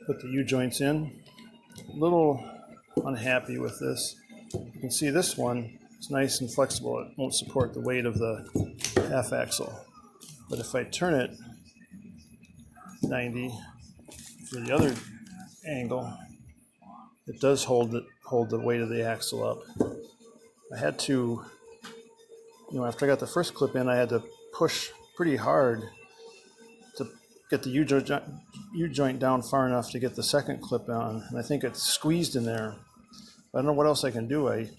Put the U-joints in. A little unhappy with this. You can see this one is nice and flexible. It won't support the weight of the half axle. But if I turn it 90 for the other angle, it does hold the weight of the axle up. I had to, after I got the first clip in, I had to push pretty hard to get the U-joint down far enough to get the second clip on, and I think it's squeezed in there. I don't know what else I can do. I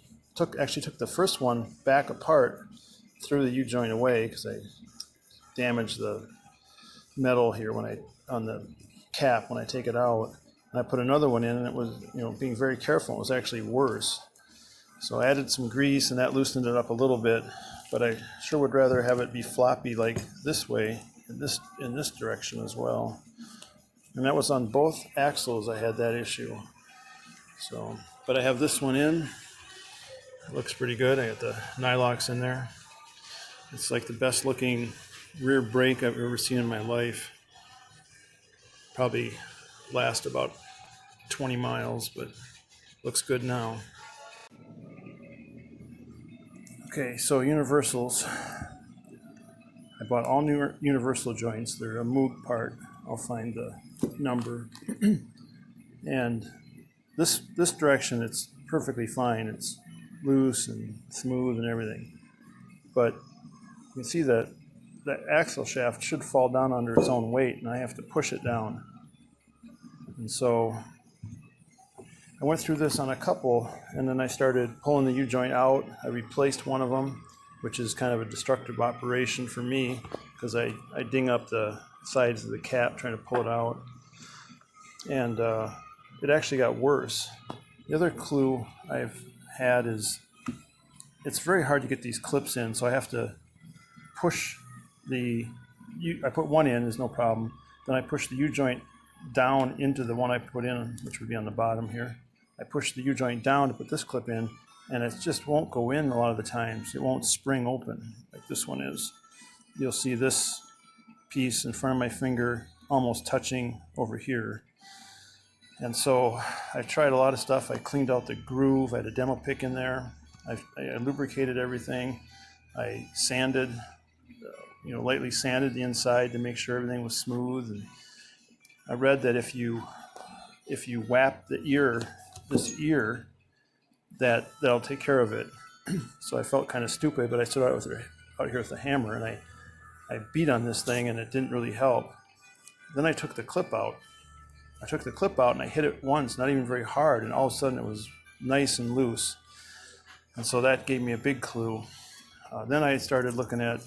actually took the first one back apart, threw the U-joint away because I damaged the metal here on the cap when I take it out. And I put another one in, and it was, being very careful, it was actually worse. So I added some grease, and that loosened it up a little bit, but I sure would rather have it be floppy like this way, in this direction as well. And that was on both axles I had that issue. So, but I have this one in. It looks pretty good. I got the Nylox in there. It's like the best looking rear brake I've ever seen in my life. Probably last about 20 miles, but looks good now. Okay, so universals. I bought all new universal joints. They're a Moog part. I'll find the number. And this direction, it's perfectly fine. It's loose and smooth and everything. But you can see that the axle shaft should fall down under its own weight, and I have to push it down. And so I went through this on a couple, and then I started pulling the U-joint out. I replaced one of them, which is kind of a destructive operation for me because I ding up the sides of the cap trying to pull it out. And it actually got worse. The other clue I've had is it's very hard to get these clips in, so I have to push I put one in, there's no problem. Then I push the U-joint down into the one I put in, which would be on the bottom here. I push the U-joint down to put this clip in, and it just won't go in a lot of the times. It won't spring open like this one is. You'll see this piece in front of my finger almost touching over here. And so I tried a lot of stuff. I cleaned out the groove. I had a demo pick in there. I lubricated everything. I sanded, lightly sanded the inside to make sure everything was smooth. And I read that if you whap the this ear, that'll take care of it. So I felt kind of stupid, but I stood out here with a hammer, and I beat on this thing, and it didn't really help. Then I took the clip out. And I hit it once, not even very hard, and all of a sudden it was nice and loose. And so that gave me a big clue. Then I started looking at,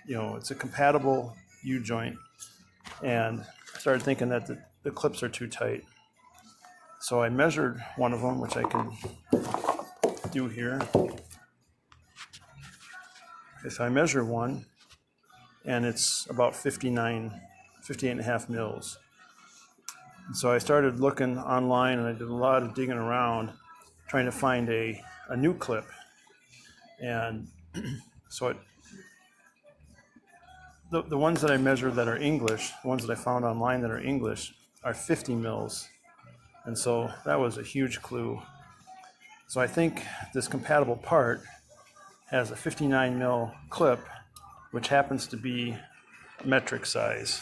it's a compatible U-joint, and I started thinking that the clips are too tight. So I measured one of them, which I can do here. Okay, so I measured one, and it's about 58.5 mils. And so I started looking online, and I did a lot of digging around trying to find a new clip. And so the ones that I measured that are English, the ones that I found online that are English, are 50 mils. And so that was a huge clue. So I think this compatible part has a 59 mil clip, which happens to be metric size.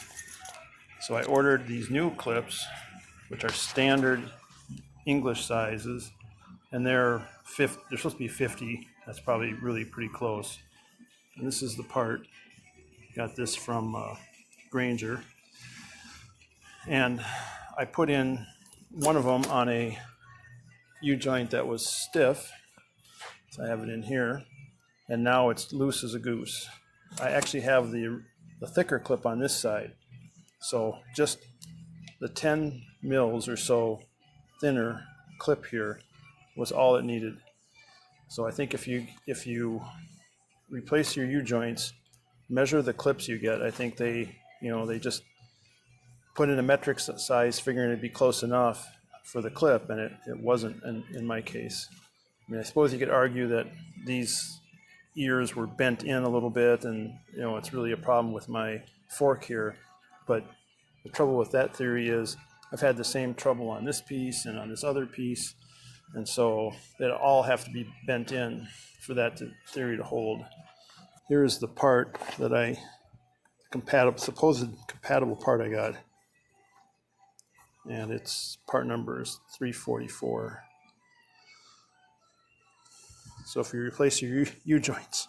So I ordered these new clips, which are standard English sizes, and they're supposed to be 50. That's probably really pretty close. And this is the part. Got this from Granger. And I put in one of them on a U-joint that was stiff. So I have it in here. And now it's loose as a goose. I actually have the thicker clip on this side. So just the 10 mils or so thinner clip here was all it needed. So I think if you replace your U-joints, measure the clips you get. I think they just put in a metric size figuring it'd be close enough for the clip, and it wasn't in my case. I mean, I suppose you could argue that these ears were bent in a little bit, and it's really a problem with my fork here. But the trouble with that theory is I've had the same trouble on this piece and on this other piece, and so they all have to be bent in for that theory to hold. Here's the part that supposed compatible part I got, and its part number is 344. So if you replace your U-joints,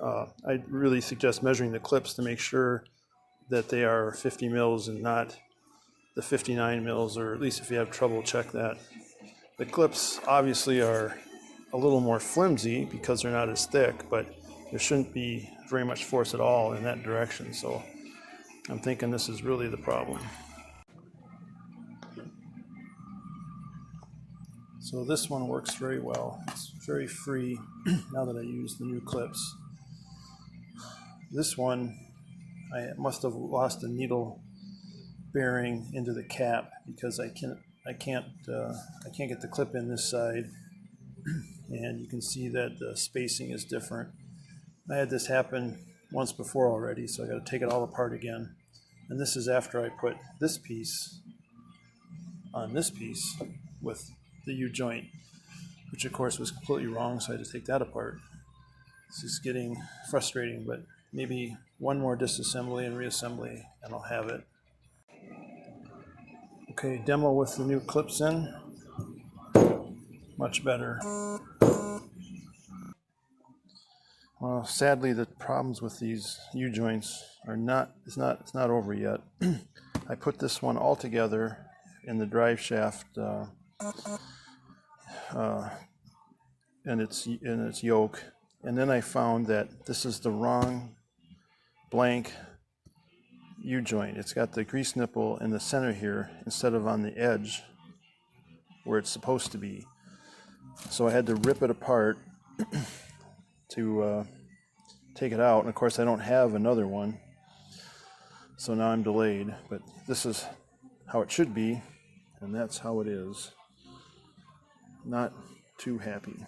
I really suggest measuring the clips to make sure that they are 50 mils and not the 59 mils, or at least if you have trouble, check that. The clips obviously are a little more flimsy because they're not as thick, but there shouldn't be very much force at all in that direction. So I'm thinking this is really the problem. So this one works very well. It's very free now that I use the new clips. This one, I must have lost a needle bearing into the cap because I can't get the clip in this side, and you can see that the spacing is different. I had this happen once before already, so I got to take it all apart again. And this is after I put this piece on this piece with the U-joint, which of course was completely wrong, so I had to take that apart. This is getting frustrating, but maybe one more disassembly and reassembly and I'll have it. Okay, demo with the new clips in. Much better. Well, sadly, the problems with these U-joints are it's not over yet. I put this one all together in the drive shaft and its yoke, and then I found that this is the wrong blank U-joint. It's got the grease nipple in the center here instead of on the edge where it's supposed to be. So I had to rip it apart to take it out, and of course I don't have another one, so now I'm delayed, but this is how it should be, and that's how it is. Not too happy.